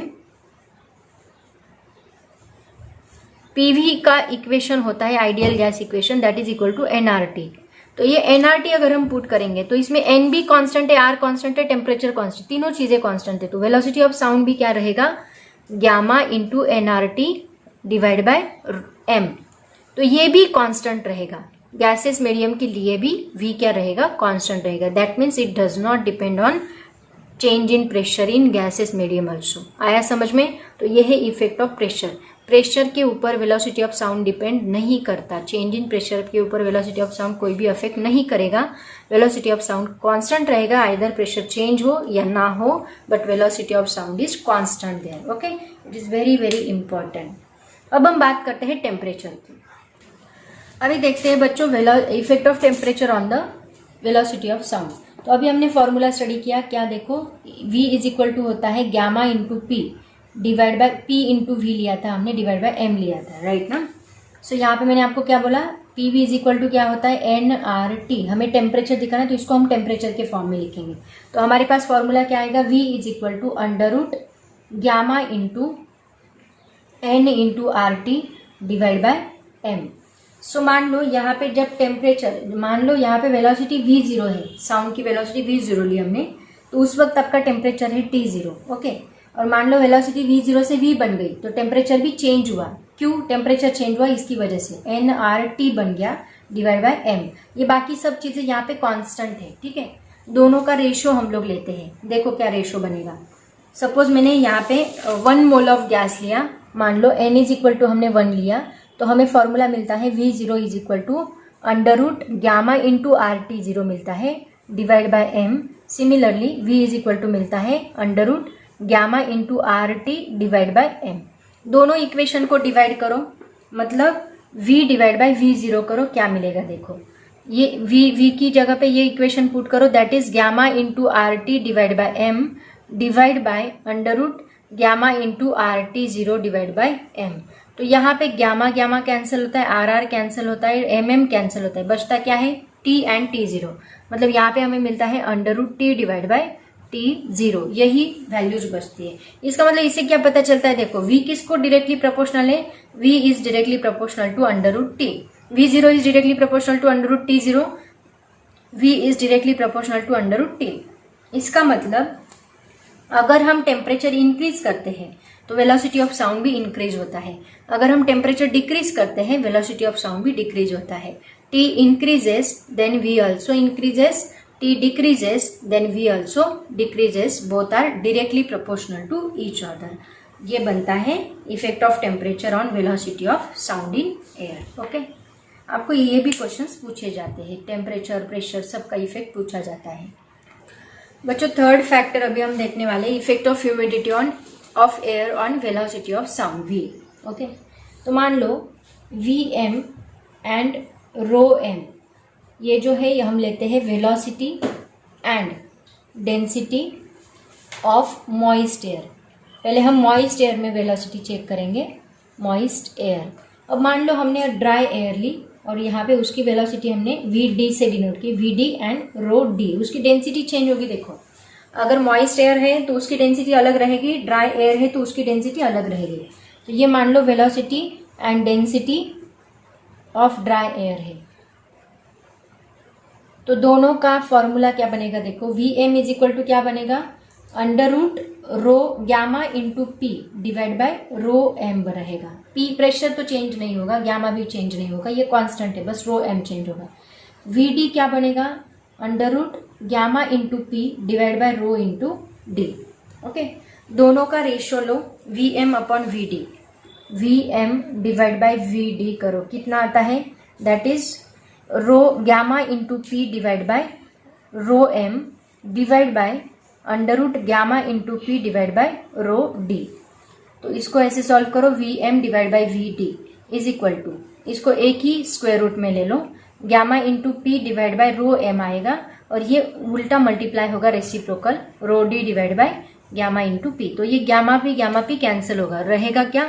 पीवी का इक्वेशन होता है ideal gas equation, that is equal to NRT. तो ये एनआरटी अगर हम पुट करेंगे तो इसमें एन भी कांस्टेंट है, आर कांस्टेंट है, टेम्परेचर कांस्टेंट, तीनों चीजें कांस्टेंट है। तो वेलोसिटी ऑफ साउंड भी क्या रहेगा, gamma into NRT divide by M. तो ये भी कांस्टेंट रहेगा, गैसेस मीडियम के लिए भी v क्या रहेगा, कांस्टेंट रहेगा। That means it does not depend on change in pressure in gases medium also. आया समझ में? तो ये है इफेक्ट ऑफ प्रेशर। प्रेशर के ऊपर वेलोसिटी ऑफ साउंड डिपेंड नहीं करता, चेंज इन प्रेशर के ऊपर वेलोसिटी ऑफ साउंड कोई भी अफेक्ट नहीं करेगा। वेलोसिटी ऑफ साउंड कांस्टेंट रहेगा, आइदर प्रेशर चेंज हो या ना हो, but velocity of sound is constant there. Okay, it is very very important. अब हम बात करते हैं टेम्परेचर की। अभी देखते हैं बच्चों effect of temperature on the velocity of sound. तो अभी हमने फॉर्मूला स्टडी किया, क्या देखो, v इज इक्वल टू होता है gamma into P divide by p into V लिया था हमने, डिवाइड बाय m लिया था, राइट ना। सो यहाँ पे मैंने आपको क्या बोला, P V is equal to क्या होता है, एन आर टी। हमें टेम्परेचर दिखाना है तो इसको हम टेम्परेचर के फॉर्म में लिखेंगे। तो हमारे पास फॉर्मूला क्या आएगा, v is equal to under root gamma into N into R T divide by M. So मान लो यहाँ पे जब टेम्परेचर, मान लो यहाँ पे वेलोसिटी v0 है, साउंड की वेलोसिटी v0 ली हमने, तो उस वक्त आपका टेम्परेचर है t0। ओके, और मान लो वेलोसिटी v0 से v बन गई तो टेम्परेचर भी चेंज हुआ। क्यों टेम्परेचर चेंज हुआ, इसकी वजह से एन आर टी बन गया डिवाइड बाय एम। ये बाकी सब चीजें यहाँ पे कांस्टेंट है, ठीक है। दोनों का रेशियो हम लोग लेते हैं, देखो क्या रेशियो बनेगा। सपोज मैंने यहाँ पे 1 मोल ऑफ गैस लिया, मान लो n इज इक्वल टू हमने 1 लिया, तो हमें फॉर्मूला मिलता है v0 is equal to under root gamma into R T 0 मिलता है divide by M. Similarly v is equal to मिलता है under root gamma into R T divide by M. दोनों इक्वेशन को डिवाइड करो, मतलब v डिवाइड बाय v0 करो, क्या मिलेगा देखो, ये v की जगह पे ये इक्वेशन पुट करो, that is gamma into R T divide by M divide by under root gamma into R T 0 divide by M. तो यहाँ पे गामा गामा कैंसिल होता है, आर आर कैंसिल होता है, एम एम कैंसिल होता है, बचता क्या है t एंड t0। मतलब यहाँ पे हमें मिलता है under root T divide by t0, यही वैल्यूज बचती है। इसका मतलब इससे क्या पता चलता है, देखो v किसको डायरेक्टली प्रोपोर्शनल है, v is directly proportional to under root T, v0 is directly proportional to under root t0, v is directly proportional to under root T. इसका मतलब अगर हम टेम्परेचर इंक्रीज करते हैं तो वेलोसिटी ऑफ साउंड भी increase होता है, अगर हम टेम्परेचर डिक्रीज करते हैं वेलोसिटी ऑफ साउंड भी डिक्रीज होता है। t increases then v also increases, t decreases then v also decreases, both are directly proportional to each other। ये बनता है effect of temperature on velocity of sound in air. Okay, आपको ये भी questions पूछे जाते हैं, टेम्परेचर प्रेशर सबका इफेक्ट पूछा जाता है। बच्चों थर्ड फैक्टर अभी हम देखने वाले effect of humidity on off air on velocity of sound v। Okay, तो मान लो vm एंड रो m, ये जो है ये हम लेते हैं velocity and density of moist air. पहले हम मॉइस्ट एयर में वेलोसिटी चेक करेंगे, मॉइस्ट एयर। अब मान लो हमने ड्राई एयर ली और यहाँ पे उसकी वेलोसिटी हमने vd से डिनोट की, vd एंड रो d, उसकी डेंसिटी चेंज होगी। देखो अगर मॉइस्ट एयर है तो उसकी डेंसिटी अलग रहेगी, ड्राई एयर है तो उसकी डेंसिटी अलग रहेगी। तो ये मान लो velocity and density of dry air है, तो दोनों का फॉर्मूला क्या बनेगा, देखो Vm इज इक्वल टू क्या बनेगा, under root rho gamma into P divide by rho M रहेगा। पी प्रेशर तो चेंज नहीं होगा, गामा भी चेंज नहीं होगा, ये कांस्टेंट है, बस रो एम चेंज होगा। Vd क्या बनेगा, under root gamma into P divide by rho into D. Okay, दोनों का रेशियो लो Vm upon Vd। VM divide by VD करो, कितना आता है, that is rho gamma into P divide by rho M divide by under root gamma into P divide by rho D। तो इसको ऐसे सॉल्व करो, VM divide by VD is equal to, इसको एक ही स्क्वायर रूट में ले लो, gamma into P divide by rho M आएगा और ये उल्टा मल्टीप्लाई होगा reciprocal rho D divide by gamma into P। तो ये गैमा P कैंसिल होगा, रहेगा क्या,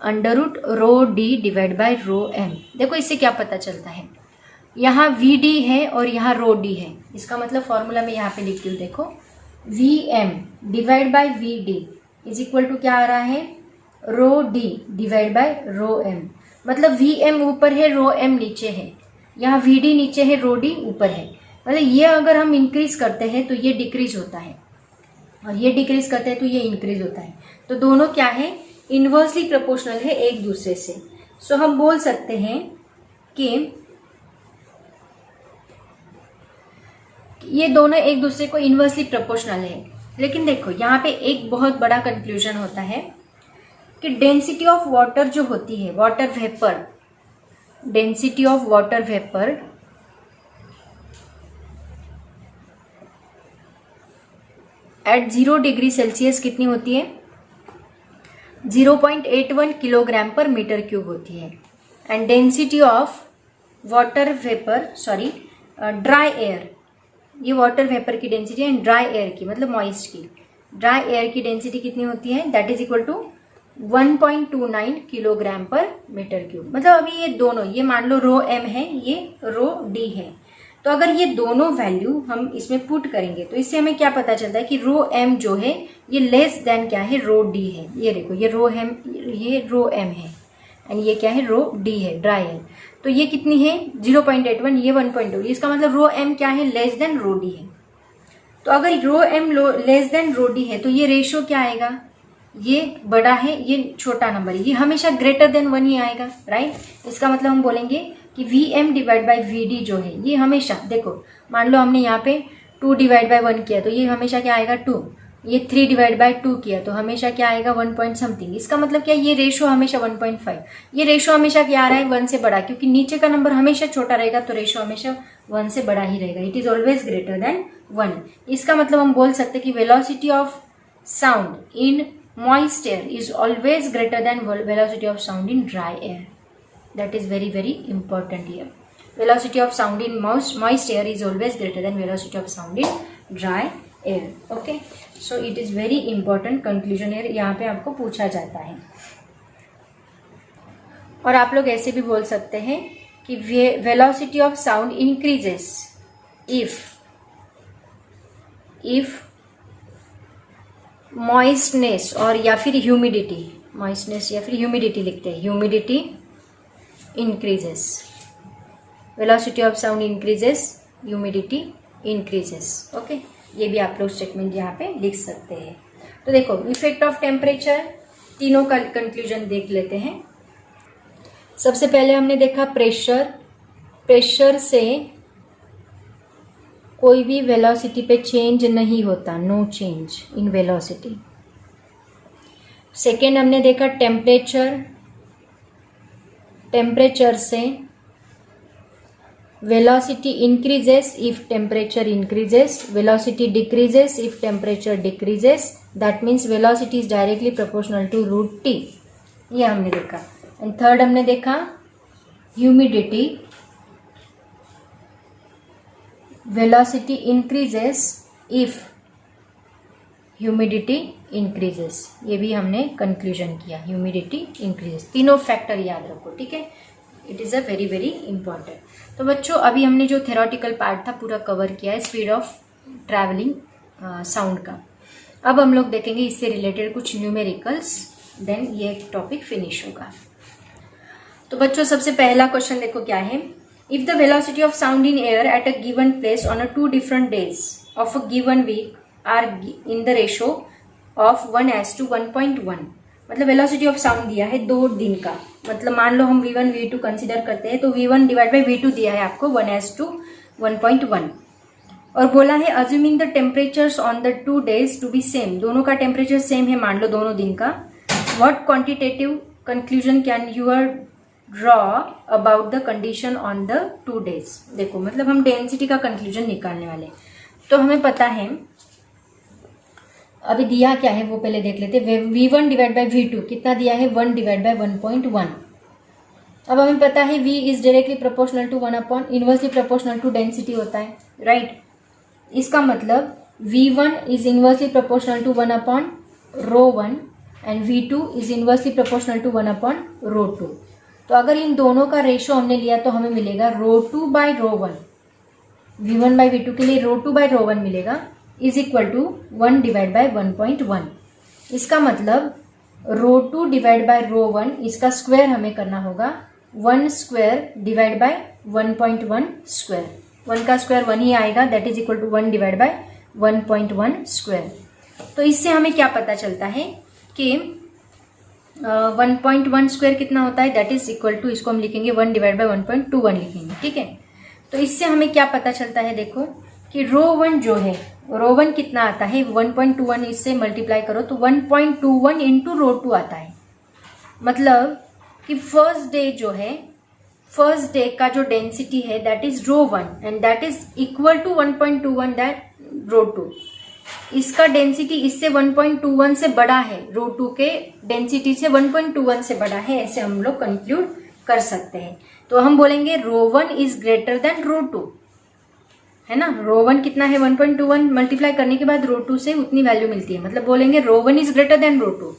under root rho D divide by rho M। देखो इससे क्या पता चलता है, यहाँ VD है और यहाँ रो D है, इसका मतलब फॉर्मूला में यहाँ पे लिखती हूँ, देखो VM divide by VD is equal to क्या आ रहा है, rho D divide by rho M। मतलब VM ऊपर है, रो M नीचे है, यहाँ VD नीचे है, रो D ऊपर है। मतलब ये अगर हम इंक्रीज करते हैं तो ये डिक्रीज होता है और ये डिक्रीज करते हैं तो ये इंक्रीज होता है। तो दोनों क्या है, इनवर्सली प्रोपोर्शनल है एक दूसरे से। सो हम बोल सकते हैं कि ये दोनों एक दूसरे को इनवर्सली प्रोपोर्शनल है। लेकिन देखो यहाँ पे एक बहुत बड़ा कंक्लूजन होता है कि डेंसिटी ऑफ वाटर जो होती है, water vapour, density of water vapour eight 0 degree Celsius कितनी होती है, 0.81 किलोग्राम पर मीटर क्यूब होती है। And density of water vapour, sorry dry air, ये वाटर वेपर की डेंसिटी है, ड्राई एयर की मतलब मॉइस्ट की, ड्राई एयर की डेंसिटी कितनी होती है, that is equal to 1.29 kilogram per metre cube. मतलब अभी ये दोनों, ये मान लो रो M है, ये रो D है, तो अगर ये दोनों वैल्यू हम इसमें पुट करेंगे तो इससे हमें क्या पता चलता है कि रो M जो है ये लेस देन क्या है, रो D है। ये देखो ये रो M है एंड ये क्या है, रो D है, ड्राई है। तो ये कितनी है 0.81, ये 1.2, इसका मतलब रो M क्या है, लेस देन रो D है। तो अगर रो M लेस देन रो D है तो ये रेशियो क्या आएगा, ये बड़ा है, ये छोटा नंबर है, ये हमेशा ग्रेटर देन 1 ही आएगा, राइट। इसका मतलब हम बोलेंगे कि VM डिवाइड बाय VD जो है ये हमेशा, देखो मान लो हमने यहाँ पे 2 डिवाइड बाय 1 किया तो ये हमेशा क्या आएगा 2, ये 3 डिवाइड बाय 2 किया तो हमेशा क्या आएगा 1 पॉइंट समथिंग। इसका मतलब क्या, ये रेशो हमेशा 1.5, ये रेशो हमेशा क्या आ रहा है 1 से बड़ा, क्योंकि नीचे का नंबर हमेशा छोटा रहेगा तो रेशो हमेशा 1 से बड़ा ही रहेगा, it is always greater than 1। इसका मतलब हम बोल सकते हैं कि velocity of sound in moist air is always greater than velocity of sound in dry air. That is very very important here. Velocity of sound in moist air is always greater than velocity of sound in dry air. Okay, so it is very important conclusion here, यहाँ पे आपको पूछा जाता है। और आप लोग ऐसे भी बोल सकते हैं कि velocity of sound increases if moistness और या फिर ह्यूमिडिटी, मॉइस्टनेस या फिर ह्यूमिडिटी लिखते हैं, humidity increases, velocity of sound increases, humidity increases. Okay, ये भी आप लोग स्टेटमेंट यहाँ पे लिख सकते हैं। तो देखो इफेक्ट ऑफ टेम्परेचर, तीनों का कंक्लूजन देख लेते हैं। सबसे पहले हमने देखा प्रेशर, प्रेशर से कोई भी वेलोसिटी पे चेंज नहीं होता, no change in velocity. Second हमने देखा टेम्परेचर, टेम्परेचर से velocity increases if temperature increases, velocity decreases if temperature decreases, that means velocity is directly proportional to root T, ये हमने देखा। एंड थर्ड हमने देखा humidity, velocity increases if humidity increases, ये भी हमने कंक्लूजन किया, humidity increases। तीनों फैक्टर याद रखो, ठीक है, it is a very very important. तो बच्चों अभी हमने जो थेरोटिकल पार्ट था पूरा कवर किया है स्पीड ऑफ ट्रैवलिंग साउंड का। अब हम लोग देखेंगे इससे रिलेटेड कुछ न्यूमेरिकल्स, देन ये टॉपिक फिनिश होगा। तो बच्चों सबसे पहला क्वेश्चन देखो क्या है, if the velocity of sound in air at a given place on a 2 different days of a given week are in the ratio of 1:1.1, मतलब वेलोसिटी ऑफ साउंड दिया है 2 दिन का, मतलब मान लो हम V1 V2 कंसिडर करते हैं तो V1 डिवाइड बाई V2 दिया है आपको 1:1.1 और बोला है assuming the temperatures on the 2 days to be same, दोनों का टेम्परेचर सेम है मान लो दोनों दिन का, what quantitative conclusion can your draw about the condition on the 2 days। देखो मतलब हम डेंसिटी का कंक्लूजन निकालने वाले, तो हमें पता है अभी दिया क्या है वो पहले देख लेते। V1 डिवाइड बाई V2 कितना दिया है 1 डिवाइड बाई 1.1। अब हमें पता है V is directly proportional to 1 upon inversely proportional to density होता है, राइट। इसका मतलब V1 is inversely proportional to 1 upon ρ1 and V2 is inversely proportional to 1 upon ρ2। तो अगर इन दोनों का रेशियो हमने लिया तो हमें मिलेगा ρ2 बाई ρ1, V1 बाई V2 के लिए ρ2 बाई ρ1 मिलेगा is equal to 1 divide by 1.1। इसका मतलब ρ2 डिवाइड बाई ρ1 इसका स्क्वायर हमें करना होगा 1 स्क्वायर डिवाइड बाई 1.1 स्क्वायर। 1 का स्क्वायर 1 ही आएगा, that is equal to 1 divide by 1.1 square. तो इससे हमें क्या पता चलता है कि 1.1 स्क्वायर कितना होता है, दैट इज इक्वल टू, इसको हम लिखेंगे 1 डिवाइड बाई 1.21 लिखेंगे, ठीक है। तो इससे हमें क्या पता चलता है, देखो कि ρ1 जो है, ρ1 कितना आता है 1.21, इससे मल्टीप्लाई करो तो 1.21 इंटू ρ2 आता है। मतलब कि फर्स्ट डे जो है, फर्स्ट डे का जो डेंसिटी है that is ρ1 and that is equal to 1.21 that ρ2। इसका डेंसिटी इससे 1.21 से बड़ा है, ρ2 के डेंसिटी से 1.21 से बड़ा है, ऐसे हम लोग कंक्लूड कर सकते हैं। तो हम बोलेंगे ρ1 इज ग्रेटर देन ρ2, है ना। ρ1 कितना है 1.21, मल्टीप्लाई करने के बाद ρ2 से उतनी वैल्यू मिलती है, मतलब बोलेंगे ρ1 इज ग्रेटर देन ρ2।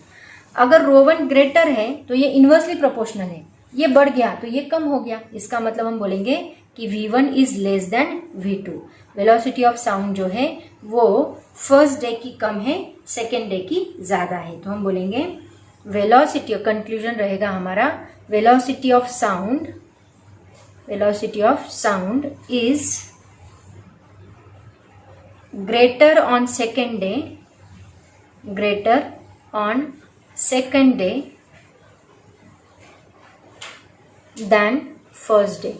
अगर ρ1 ग्रेटर है तो ये इनवर्सली प्रोपोर्शनल है, ये बढ़ गया तो ये कम हो गया, इसका मतलब हम बोलेंगे कि V1 is less than V2। Velocity of sound जो है वो फर्स्ट डे की कम है, सेकेंड डे की ज्यादा है। तो हम बोलेंगे वेलोसिटी, कंक्लूजन रहेगा हमारा velocity of sound is greater on second day than first day।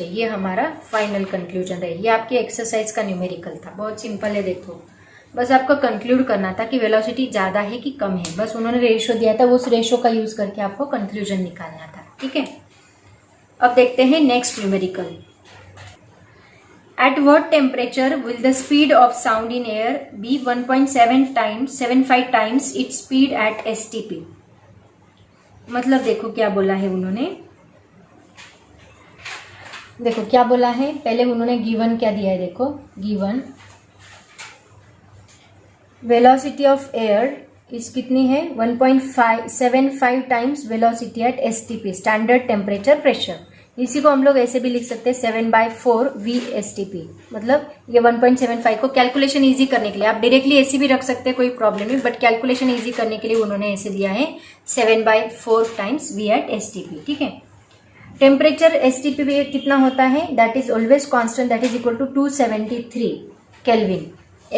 ये हमारा फाइनल कंक्लूजन है। ये आपकी एक्सरसाइज का न्यूमेरिकल था, बहुत सिंपल है। देखो बस आपको कंक्लूड करना था कि वेलोसिटी ज्यादा है कि कम है, बस उन्होंने रेशियो दिया था, उस रेशियो का यूज करके आपको कंक्लूजन निकालना था, ठीक है। अब देखते हैं next numerical. At what temperature will the speed of sound in air be 1.75 times its speed at STP? मतलब देखो क्या बोला है उन्होंने, देखो क्या बोला है, पहले उन्होंने गिवन क्या दिया है, देखो गिवन वेलोसिटी ऑफ एयर इस कितनी है 1.75 times velocity at STP, standard temperature pressure. इसी को हम लोग ऐसे भी लिख सकते हैं 7/4 VSTP। मतलब ये 1.75 को कैलकुलेशन इजी करने के लिए आप डायरेक्टली ऐसे भी रख सकते हैं, कोई प्रॉब्लम नहीं, बट कैलकुलेशन इजी करने के लिए उन्होंने ऐसे दिया है 7/4 टाइम्स V एट STP, ठीक है। टेम्परेचर STP पे कितना होता है, that is always constant, that is equal to 273 kelvin.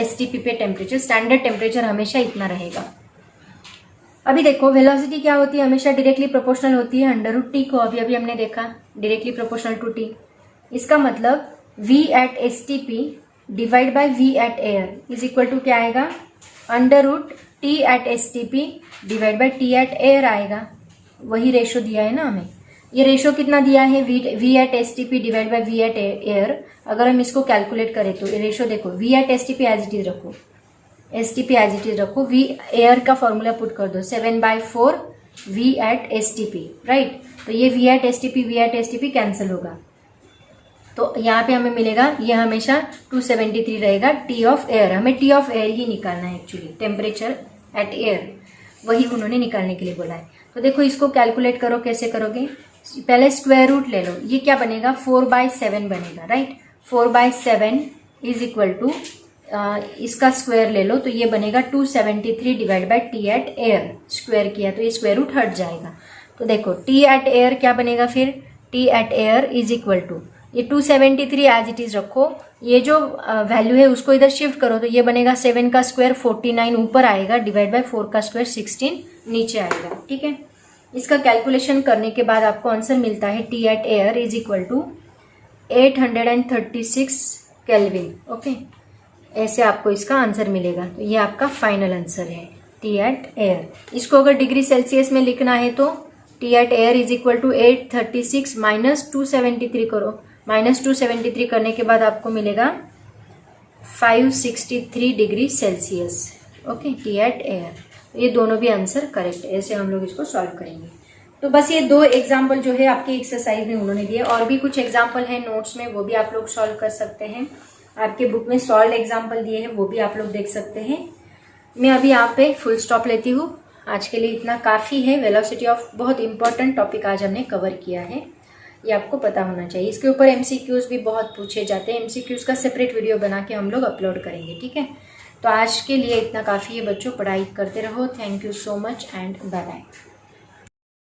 STP पे टेम्परेचर, स्टैंडर्ड टेम्परेचर हमेशा इतना रहेगा। अभी देखो वेलोसिटी क्या होती है, हमेशा डायरेक्टली प्रोपोर्शनल होती है √T को, अभी हमने देखा डायरेक्टली प्रोपोर्शनल टू T। इसका मतलब V at STP divide by V at air is equal to क्या आएगा, √T at STP divide by T at air आएगा। वही रेशो दिया है ना हमें, ये रेशो कितना दिया है V at STP divide by V at air. अगर हम इसको कैलकुलेट करें तो ये रेशो देखो V at STP as it is रखो, STP एज इट इज रखो, V एयर का फॉर्मूला पुट कर दो 7/4 V एट STP, राइट। तो ये V एट STP कैंसिल होगा, तो यहाँ पे हमें मिलेगा, ये हमेशा 273 रहेगा T ऑफ एयर। हमें T ऑफ एयर ही निकालना है एक्चुअली, टेम्परेचर एट एयर, वही उन्होंने निकालने के लिए बोला है। तो देखो इसको कैलकुलेट करो, कैसे करोगे, पहले स्क्वायर रूट ले लो, ये क्या बनेगा 4/7 बनेगा, राइट। 4/7 इज इक्वल टू इसका स्क्वायर ले लो तो ये बनेगा 273 divide by T at air, square किया तो ये स्क्वायर रूट हट जाएगा। तो देखो T एट एयर क्या बनेगा फिर, T at air is equal to ये 273 एज इट इज रखो, ये जो वैल्यू है उसको इधर शिफ्ट करो तो ये बनेगा 7 का स्क्वायर 49 ऊपर आएगा, डिवाइड बाय 4 का स्क्वायर 16 नीचे आएगा, ठीक है। इसका कैलकुलेशन करने के बाद आपको आंसर मिलता है T at air is equal to 836 kelvin, okay. ऐसे आपको इसका आंसर मिलेगा, तो ये आपका फाइनल आंसर है, टी एट एयर। इसको अगर डिग्री सेल्सियस में लिखना है तो T at air is equal to 836 minus 273 करो। माइनस 273 करने के बाद आपको मिलेगा 563 degree Celsius. Okay, T at air. ये दोनों भी आंसर करेक्ट है। ऐसे हम लोग इसको सॉल्व करेंगे। तो बस ये 2 एग्जाम्पल जो है आपकी एक्सरसाइज में उन्होंने दिए। और भी कुछ एग्जाम्पल है नोट्स में, वो भी आप लोग सॉल्व कर सकते हैं। आपके बुक में सॉल्व एग्जाम्पल दिए हैं, वो भी आप लोग देख सकते हैं। मैं अभी यहाँ पे फुल स्टॉप लेती हूँ। आज के लिए इतना काफ़ी है। वेलोसिटी ऑफ बहुत इंपॉर्टेंट टॉपिक आज हमने कवर किया है, ये आपको पता होना चाहिए। इसके ऊपर एमसीक्यूज भी बहुत पूछे जाते हैं। एमसीक्यूज का सेपरेट वीडियो बना के हम लोग अपलोड करेंगे, ठीक है। तो आज के लिए इतना काफ़ी है बच्चों। पढ़ाई करते रहो। Thank you so much and bye bye.